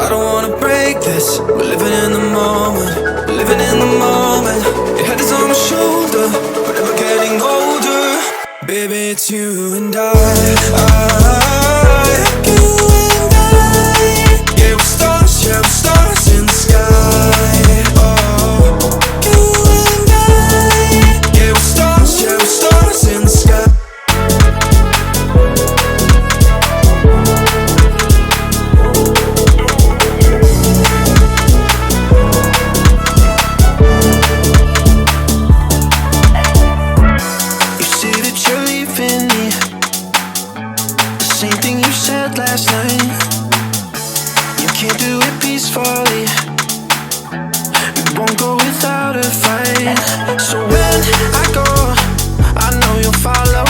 I don't wanna break this. We're living in the moment, living in the moment. Your head is on my shoulder, we're never getting older. Baby, it's you and I. You and I. Yeah, we're stars in the sky. Oh, you and I. Yeah, we're stars in the sky. Same thing you said last night. You can't do it peacefully. It won't go without a fight. So when I go, I know you'll follow